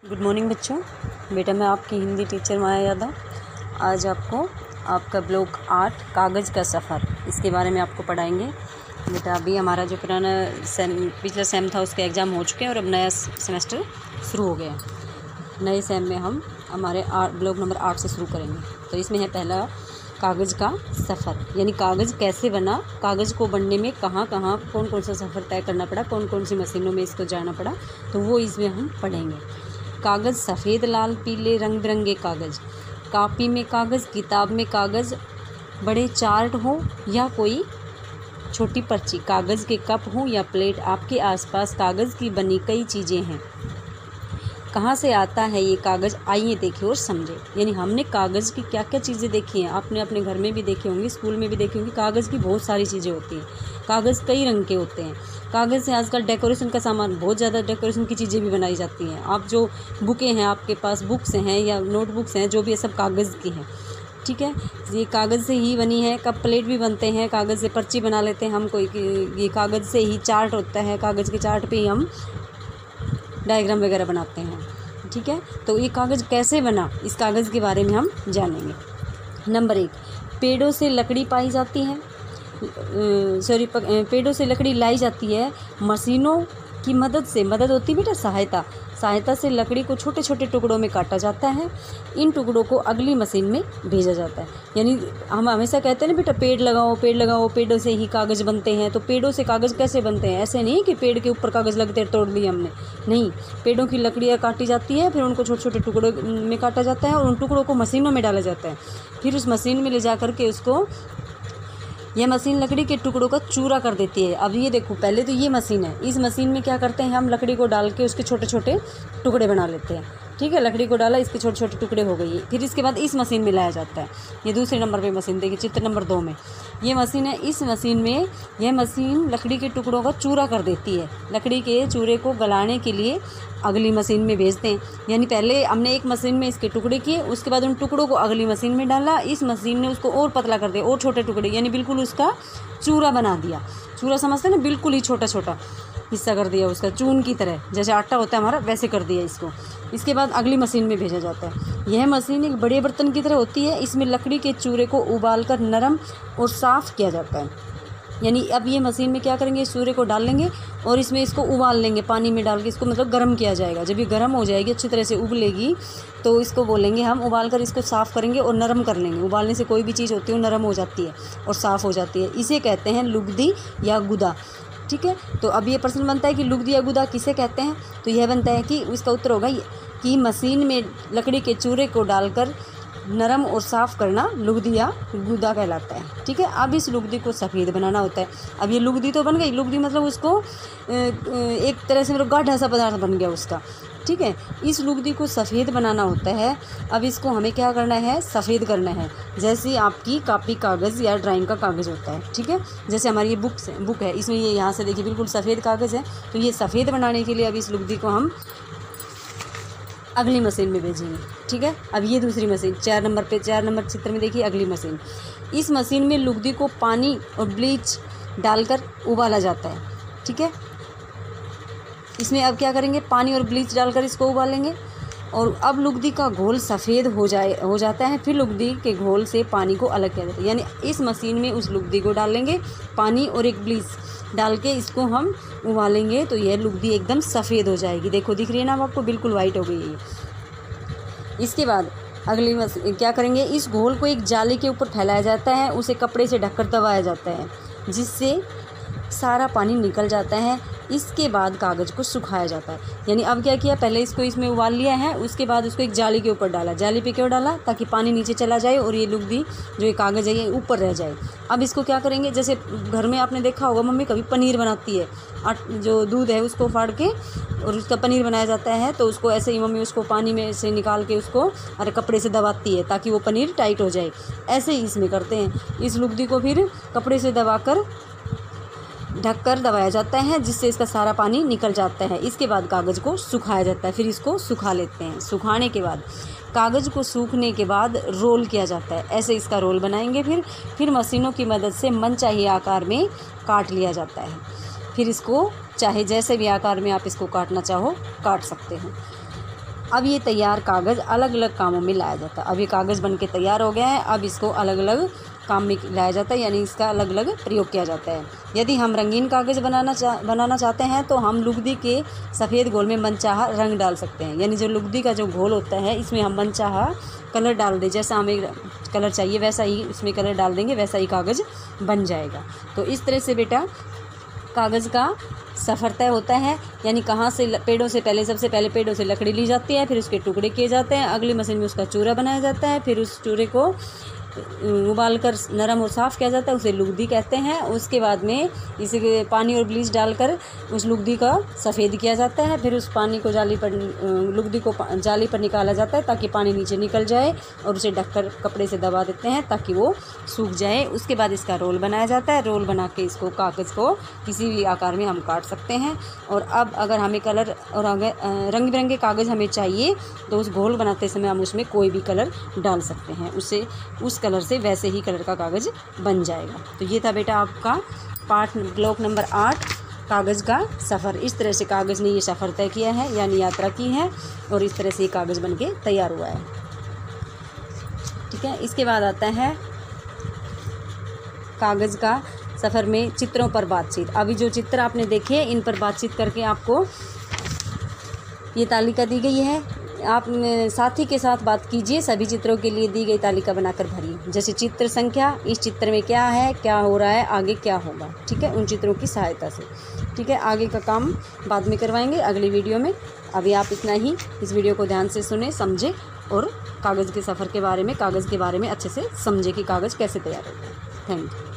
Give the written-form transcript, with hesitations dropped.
Good morning बच्चों। बेटा मैं आपकी हिंदी टीचर माया यादव। आज आपको आपका ब्लॉक 8 कागज़ का सफ़र इसके बारे में आपको पढ़ाएंगे। बेटा अभी हमारा जो पुराना पिछला सेम था उसके एग्ज़ाम हो चुके हैं और अब नया सेमेस्टर शुरू हो गया। नए सेम में हम हमारे ब्लॉक नंबर 8 से शुरू करेंगे। तो इसमें है पहला कागज़ का सफ़र, यानी कागज़ कैसे बना, कागज़ को बनने में कहाँ कहाँ कौन कौन सा सफ़र तय करना पड़ा, कौन कौन सी मशीनों में इसको जाना पड़ा, तो वो इसमें हम पढ़ेंगे। कागज़ सफ़ेद लाल पीले रंग बिरंगे कागज़, कापी में कागज़, किताब में कागज़, बड़े चार्ट हो या कोई छोटी पर्ची, कागज़ के कप हो या प्लेट, आपके आसपास कागज़ की बनी कई चीज़ें हैं। कहाँ से आता है ये कागज़, आइए देखें और समझें। यानी हमने कागज़ की क्या क्या चीज़ें देखी हैं, आपने अपने घर में भी देखी होंगी, स्कूल में भी देखी होंगी। कागज़ की बहुत सारी चीज़ें होती हैं। कागज़ कई रंग के होते हैं। कागज़ से आजकल डेकोरेशन का सामान, बहुत ज़्यादा डेकोरेशन की चीज़ें भी बनाई जाती हैं। आप जो बुकें हैं, आपके पास बुक्स हैं या नोटबुक्स हैं, जो भी है सब कागज़ की हैं। ठीक है, ये कागज़ से ही बनी है। कप प्लेट भी बनते हैं, कागज़ से पर्ची बना लेते हैं हम कोई, ये कागज़ से ही चार्ट होता है, कागज़ के चार्ट पे ही हम डायग्राम वगैरह बनाते हैं। ठीक है, तो ये कागज़ कैसे बना, इस कागज़ के बारे में हम जानेंगे। नंबर 1, पेड़ों से लकड़ी पाई जाती है, पेड़ों से लकड़ी लाई जाती है। मशीनों की मदद से, मदद होती है बेटा सहायता से लकड़ी को छोटे छोटे टुकड़ों में काटा जाता है। इन टुकड़ों को अगली मशीन में भेजा जाता है। यानी हम हमेशा कहते हैं ना बेटा, पेड़ लगाओ पेड़ लगाओ, पेड़ों से ही कागज़ बनते हैं। तो पेड़ों से कागज़ कैसे बनते हैं? ऐसे नहीं कि पेड़ के ऊपर कागज़ लगते तोड़ लिए हमने, नहीं। पेड़ों की लकड़ियाँ काटी जाती है, फिर उनको छोटे छोटे टुकड़ों में काटा जाता है और उन टुकड़ों को मशीनों में डाला जाता है। फिर उस मशीन में ले जा कर के उसको, यह मशीन लकड़ी के टुकड़ों का चूरा कर देती है। अब ये देखो, पहले तो ये मशीन है, इस मशीन में क्या करते हैं हम, लकड़ी को डाल के उसके छोटे छोटे टुकड़े बना लेते हैं। ठीक है, लकड़ी को डाला, इसके छोटे छोटे टुकड़े हो गए। फिर इसके बाद इस मशीन में लाया जाता है। ये दूसरे नंबर पे मशीन देखिए, चित्र नंबर 2 में ये मशीन है। इस मशीन में यह मशीन लकड़ी के टुकड़ों का चूरा कर देती है। लकड़ी के चूरे को गलाने के लिए अगली मशीन में भेजते हैं। यानी पहले हमने एक मशीन में इसके टुकड़े किए, उसके बाद उन टुकड़ों को अगली मशीन में डाला, इस मशीन ने उसको और पतला कर दिया, और छोटे टुकड़े, यानी बिल्कुल उसका चूरा बना दिया। चूरा समझते हैं ना, बिल्कुल ही छोटा छोटा हिस्सा कर दिया उसका, चून की तरह, जैसे आटा होता है हमारा वैसे कर दिया इसको। इसके बाद अगली मशीन में भेजा जाता है। यह मशीन एक बड़े बर्तन की तरह होती है। इसमें लकड़ी के चूरे को उबालकर नरम और साफ़ किया जाता है। यानी अब ये मशीन में क्या करेंगे, इस चूरे को डाल लेंगे और इसमें इसको उबाल लेंगे, पानी में डाल के इसको मतलब गर्म किया जाएगा। जब ये गर्म हो जाएगी, अच्छी तरह से उबलेगी, तो इसको बोलेंगे हम, उबाल कर इसको साफ़ करेंगे और नरम कर लेंगे। उबालने से कोई भी चीज़ होती है वो नरम हो जाती है और साफ़ हो जाती है। इसे कहते हैं लुगदी या गुदा। ठीक है, तो अब ये प्रश्न बनता है कि लुगदी या गुदा किसे कहते हैं? तो यह बनता है कि इसका उत्तर होगा कि मशीन में लकड़ी के चूरे को डालकर नरम और साफ़ करना लुगदी या गुदा कहलाता है। ठीक है, अब इस लुगदी को सफ़ेद बनाना होता है। अब ये लुगदी तो बन गई, लुगदी मतलब उसको एक तरह से मतलब गाढ़ा सा पदार्थ बन गया उसका। ठीक है, इस लुगदी को सफ़ेद बनाना होता है। अब इसको हमें क्या करना है, सफ़ेद करना है। जैसे आपकी कापी कागज़ या ड्राइंग का कागज़ होता है। ठीक है, जैसे हमारी ये बुक है, इसमें ये यहाँ से देखिए बिल्कुल सफ़ेद कागज़ है। तो ये सफ़ेद बनाने के लिए अब इस लुगदी को हम अगली मशीन में भेजेंगे। ठीक है, अब ये दूसरी मशीन 4 नंबर चित्र में देखिए, अगली मशीन। इस मशीन में लुगदी को पानी और ब्लीच डालकर उबाला जाता है। ठीक है, इसमें अब क्या करेंगे, पानी और ब्लीच डालकर इसको उबालेंगे और अब लुगदी का घोल सफ़ेद हो जाता है। फिर लुगदी के घोल से पानी को अलग किया जाता है। यानी इस मशीन में उस लुगदी को डालेंगे, पानी और एक ब्लीच डाल के इसको हम उबालेंगे, तो यह लुगदी एकदम सफ़ेद हो जाएगी। देखो दिख रही है ना आपको, बिल्कुल वाइट हो गई है। इसके बाद अगली क्या करेंगे, इस घोल को एक जाली के ऊपर फैलाया जाता है, उसे कपड़े से ढककर दबाया जाता है, जिससे सारा पानी निकल जाता है। इसके बाद कागज़ को सुखाया जाता है। यानी अब क्या किया, पहले इसको इसमें उबाल लिया है, उसके बाद उसको एक जाली के ऊपर डाला। जाली पे क्यों डाला? ताकि पानी नीचे चला जाए और ये लुगदी जो ये कागज़ है ये ऊपर रह जाए। अब इसको क्या करेंगे, जैसे घर में आपने देखा होगा मम्मी कभी पनीर बनाती है, जो दूध है उसको फाड़ के और उसका पनीर बनाया जाता है, तो उसको ऐसे ही मम्मी उसको पानी में से निकाल के उसको कपड़े से दबाती है ताकि वो पनीर टाइट हो जाए। ऐसे ही इसमें करते हैं। इस लुगदी को फिर कपड़े से दबाकर ढककर दबाया जाता है, जिससे इसका सारा पानी निकल जाता है। इसके बाद कागज़ को सुखाया जाता है, फिर इसको सुखा लेते हैं। सुखाने के बाद कागज़ को सूखने के बाद रोल किया जाता है। ऐसे इसका रोल बनाएंगे। फिर मशीनों की मदद से मनचाहे आकार में काट लिया जाता है। फिर इसको चाहे जैसे भी आकार में आप इसको काटना चाहो काट सकते हो। अब ये तैयार कागज़ अलग अलग कामों में लाया जाता है। अब ये कागज़ बन के तैयार हो गया है, अब इसको अलग अलग काम में लाया जाता है, यानी इसका अलग अलग प्रयोग किया जाता है। यदि हम रंगीन कागज़ बनाना चाहते हैं तो हम लुगदी के सफ़ेद घोल में मनचाहा रंग डाल सकते हैं। यानी जो लुगदी का जो घोल होता है इसमें हम मनचाहा कलर डाल दें, जैसा हमें कलर चाहिए वैसा ही इसमें कलर डाल देंगे, वैसा ही कागज़ बन जाएगा। तो इस तरह से बेटा कागज़ का सफ़र तय होता है। यानी कहाँ से पेड़ों से पहले, सबसे पहले पेड़ों से लकड़ी ली जाती है, फिर उसके टुकड़े किए जाते हैं, अगली मशीन में उसका चूरा बनाया जाता है, फिर उस चूरे को उबालकर नरम और साफ़ किया जाता है, उसे लुगदी कहते हैं। उसके बाद में इसे पानी और ब्लीच डालकर उस लुगदी का सफ़ेद किया जाता है, फिर उस पानी को लुगदी को जाली पर निकाला जाता है ताकि पानी नीचे निकल जाए, और उसे ढककर कपड़े से दबा देते हैं ताकि वो सूख जाए। उसके बाद इसका रोल बनाया जाता है। रोल बना के इसको कागज़ को किसी भी आकार में हम काट सकते हैं। और अब अगर हमें कलर और अगर रंग बिरंगे कागज़ हमें चाहिए तो उस घोल बनाते समय हम उसमें कोई भी कलर डाल सकते हैं, उससे उस कलर से वैसे ही कलर का कागज़ बन जाएगा। तो ये था बेटा आपका पाठ ब्लॉक नंबर 8, कागज़ का सफ़र। इस तरह से कागज़ ने ये सफ़र तय किया है, यानी यात्रा की है, और इस तरह से ये कागज़ बन के तैयार हुआ है। ठीक है, इसके बाद आता है कागज़ का सफ़र में चित्रों पर बातचीत। अभी जो चित्र आपने देखे इन पर बातचीत करके आपको ये तालिका दी गई है। आप साथी के साथ बात कीजिए, सभी चित्रों के लिए दी गई तालिका बनाकर भरिए। जैसे चित्र संख्या, इस चित्र में क्या है, क्या हो रहा है, आगे क्या होगा। ठीक है, उन चित्रों की सहायता से। ठीक है, आगे का काम बाद में करवाएंगे अगली वीडियो में। अभी आप इतना ही इस वीडियो को ध्यान से सुने, समझे और कागज़ के सफ़र के बारे में, कागज़ के बारे में अच्छे से समझे कि कागज़ कैसे तैयार होता है। Thank you.